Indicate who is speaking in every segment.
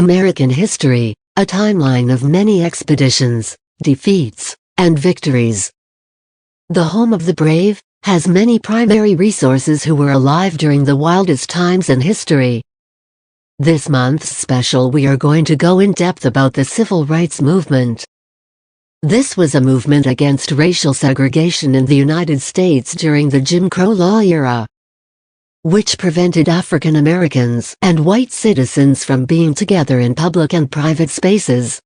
Speaker 1: American history, a timeline of many expeditions, defeats, and victories. The home of the brave has many primary resources who were alive during the wildest times in history. This month's special, we are going to go in depth about the civil rights movement. This was a movement against racial segregation in the United States during the Jim Crow law era, which prevented African Americans and white citizens from being together in public and private spaces.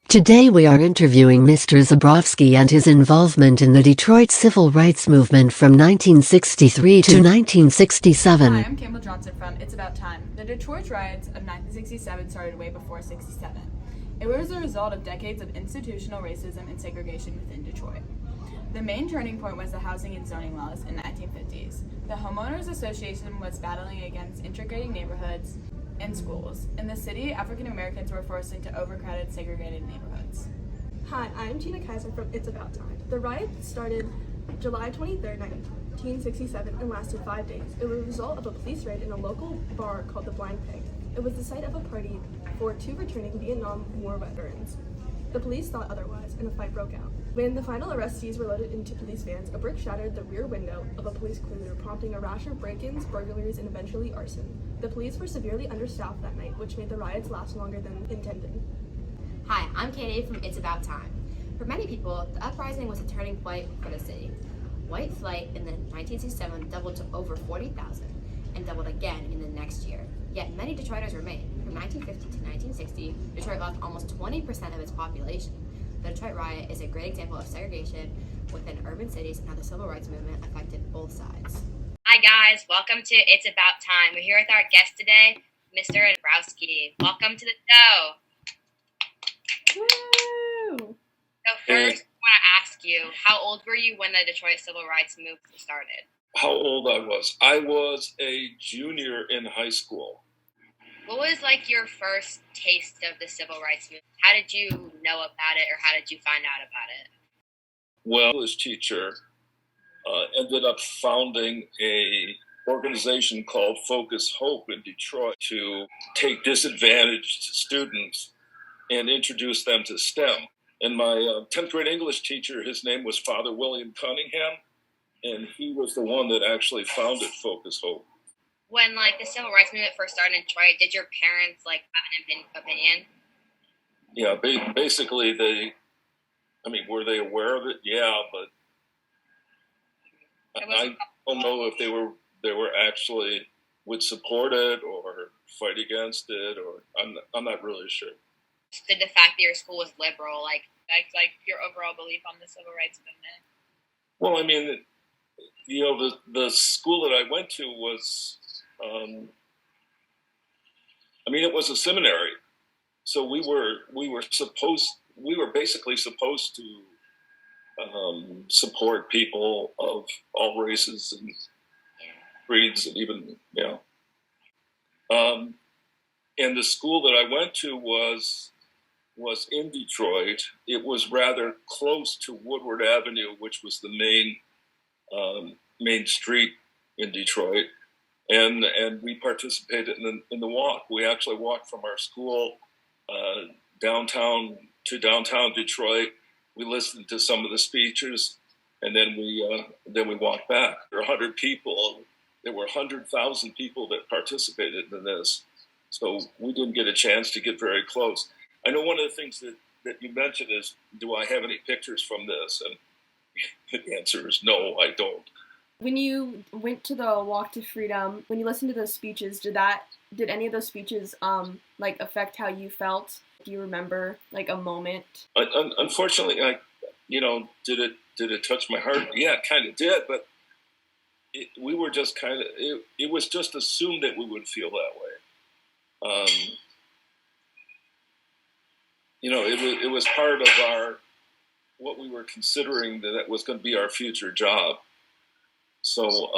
Speaker 1: Today we are interviewing Mr. Zabrowski and his involvement in the Detroit Civil Rights Movement from 1963 to 1967.
Speaker 2: Hi, I'm Campbell Johnson from It's About Time. The Detroit riots of 1967 started way before '67. It was a result of decades of institutional racism and segregation within Detroit. The main turning point was the housing and zoning laws in the 1950s. The Homeowners Association was battling against integrating neighborhoods and schools. In the city, African Americans were forced into overcrowded, segregated neighborhoods.
Speaker 3: Hi, I'm Tina Kaiser from It's About Time. The riot started July 23, 1967 and lasted 5 days. It was a result of a police raid in a local bar called the Blind Pig. It was the site of a party for 2 returning Vietnam War veterans. The police thought otherwise, and a fight broke out. When the final arrestees were loaded into police vans, a brick shattered the rear window of a police cruiser, prompting a rash of break-ins, burglaries, and eventually arson. The police were severely understaffed that night, which made the riots last longer than intended.
Speaker 4: Hi, I'm Katie from It's About Time. For many people, the uprising was a turning point for the city. White flight in the 1967 doubled to over 40,000 and doubled again in the next year. Yet many Detroiters remained. From 1950 to 1960, Detroit lost almost 20% of its population. The Detroit riot is a great example of segregation within urban cities and how the civil rights movement affected both sides.
Speaker 5: Hi guys, welcome to It's About Time. We're here with our guest today, Mr. Zabrowski. Welcome to the show.
Speaker 3: Woo!
Speaker 5: So first, I want to ask you, how old were you when the Detroit Civil Rights Movement started?
Speaker 6: How old I was? I was a junior in high school.
Speaker 5: What was like your first taste of the Civil Rights Movement? How did you know about it, or how did you find out about it?
Speaker 6: Well, English teacher ended up founding a organization called Focus Hope in Detroit to take disadvantaged students and introduce them to STEM. And my 10th grade English teacher, his name was Father William Cunningham, and he was the one that actually founded Focus Hope.
Speaker 5: When like the Civil Rights Movement first started in Detroit, did your parents like have an opinion?
Speaker 6: Yeah, basically were they aware of it? Yeah, but I don't know if they were actually would support it or fight against it, or I'm not really sure.
Speaker 5: Did the fact that your school was liberal, like your overall belief on the Civil Rights Movement?
Speaker 6: Well, I mean, you know, the school that I went to was, it was a seminary, so we were basically supposed to support people of all races and creeds, and even and the school that I went to was in Detroit. It was rather close to Woodward Avenue, which was the main street in Detroit, and we participated in the walk. We actually walked from our school downtown Detroit. We listened to some of the speeches, and then we walked back. There were 100 people. There were 100,000 people that participated in this, so we didn't get a chance to get very close. I know one of the things that you mentioned is, do I have any pictures from this? And the answer is no, I don't.
Speaker 3: When you went to the Walk to Freedom, when you listened to those speeches, did any of those speeches affect how you felt? Do you remember like a moment?
Speaker 6: Unfortunately, did it touch my heart? Yeah, it kind of did, but we were just kind of, it was just assumed that we would feel that way. It was part of what we were considering that was going to be our future job. So,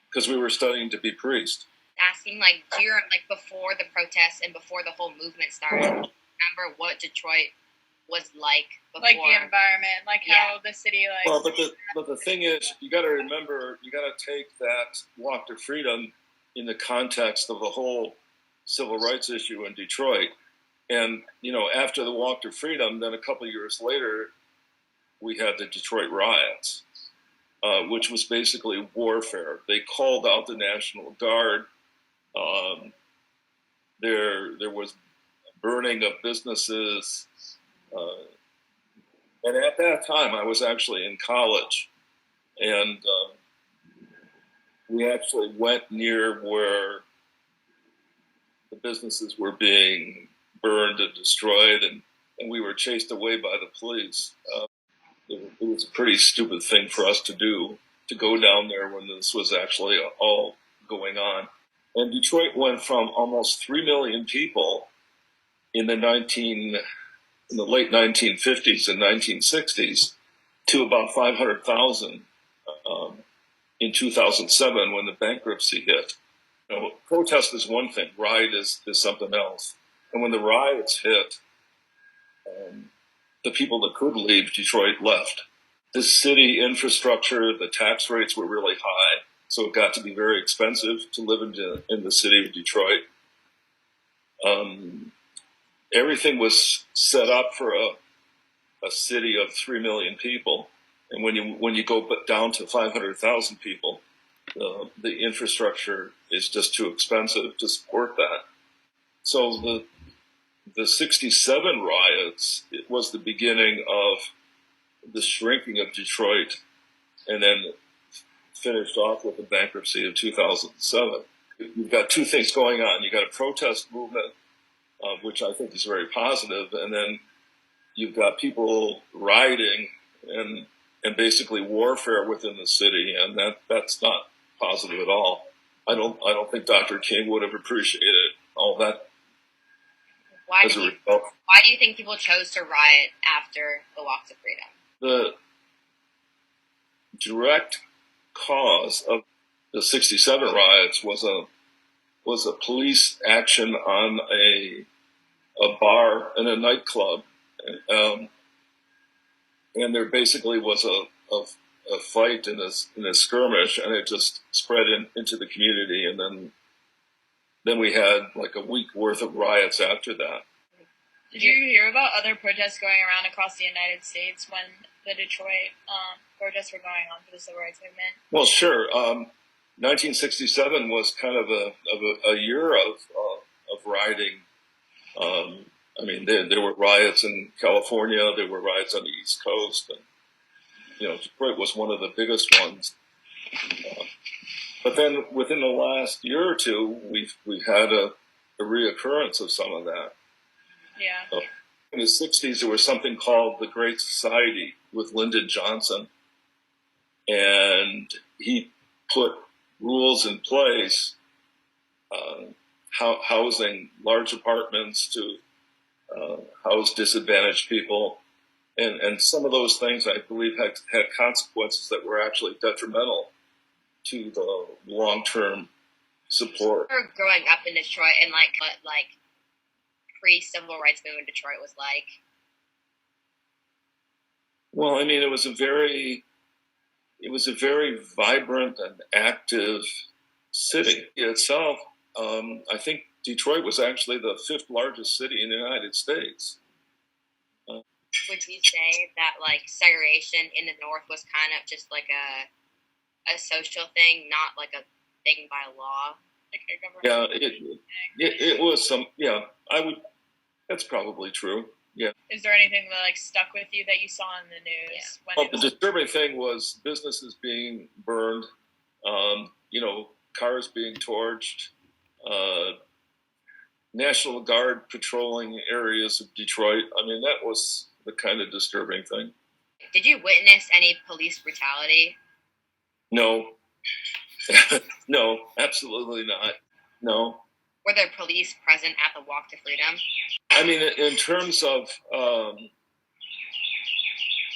Speaker 6: because we were studying to be priest.
Speaker 5: Asking before the protests and before the whole movement started, remember what Detroit was like before.
Speaker 2: Like the environment, like how the city like.
Speaker 6: Well, but the thing is, you got to remember, you got to take that walk to freedom in the context of the whole civil rights issue in Detroit. And, you know, after the walk to freedom, then a couple of years later, we had the Detroit riots, which was basically warfare. They called out the National Guard. There was burning of businesses. And at that time, I was actually in college. And we actually went near where the businesses were being burned and destroyed, and we were chased away by the police. It was a pretty stupid thing for us to do, to go down there when this was actually all going on. And Detroit went from almost 3 million people in the late 1950s and 1960s to about 500,000 in 2007 when the bankruptcy hit. You know, protest is one thing, riot is something else. And when the riots hit, the people that could leave Detroit left. The city infrastructure, the tax rates were really high, so it got to be very expensive to live in the city of Detroit. Everything was set up for a city of 3 million people, and when you go down to 500,000 people, the infrastructure is just too expensive to support that. So the 67 riots, it was the beginning of the shrinking of Detroit, and then finished off with the bankruptcy of 2007. You've got two things going on. You've got a protest movement, which I think is very positive, and then you've got people rioting and basically warfare within the city, and that's not positive at all. I don't think Dr. King would have appreciated all that.
Speaker 5: Why do you think people chose to riot after the Walk to Freedom?
Speaker 6: The direct cause of the 67 riots was a police action on a bar and a nightclub, and there basically was a fight in a skirmish, and it just spread into the community, and then we had like a week worth of riots after that.
Speaker 2: Did you hear about other protests going around across the United States when the Detroit protests were going on for the civil rights movement?
Speaker 6: Well, sure. 1967 was kind of a year of rioting. I mean, there were riots in California. There were riots on the East Coast, and Detroit was one of the biggest ones. But then within the last year or two, we've had a reoccurrence of some of that.
Speaker 2: Yeah.
Speaker 6: In the 60s, there was something called the Great Society with Lyndon Johnson, and he put rules in place, housing large apartments to house disadvantaged people. And some of those things, I believe, had consequences that were actually detrimental to the long-term support.
Speaker 5: Growing up in Detroit and what pre-civil rights movement Detroit was like.
Speaker 6: Well, I mean, it was a very vibrant and active city itself. I think Detroit was actually the 5th largest city in the United States.
Speaker 5: Would you say that segregation in the North was kind of just like a social thing, not like a thing by law?
Speaker 6: Yeah, it was some. Yeah, that's probably true. Yeah.
Speaker 2: Is there anything that stuck with you that you saw in the news?
Speaker 6: Yeah. The disturbing thing was businesses being burned, cars being torched, National Guard patrolling areas of Detroit. I mean, that was the kind of disturbing thing.
Speaker 5: Did you witness any police brutality?
Speaker 6: No. No, absolutely not. No.
Speaker 5: Were there police present at the Walk to Freedom?
Speaker 6: I mean, in terms of,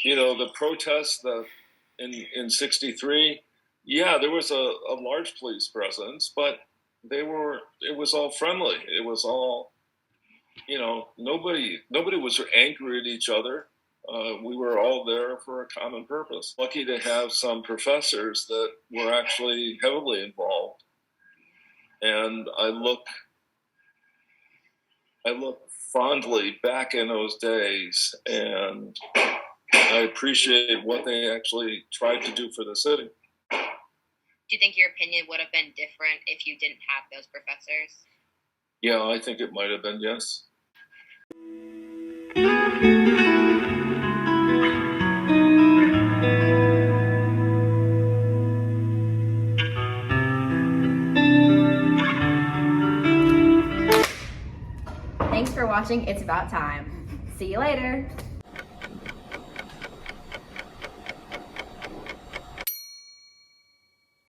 Speaker 6: the protests in 63, yeah, there was a large police presence, but it was all friendly. It was all, nobody was angry at each other. We were all there for a common purpose. Lucky to have some professors that were actually heavily involved. And I look fondly back in those days, and I appreciate what they actually tried to do for the city.
Speaker 5: Do you think your opinion would have been different if you didn't have those professors?
Speaker 6: Yeah, I think it might have been, yes.
Speaker 4: Thanks for watching It's About Time. See you later.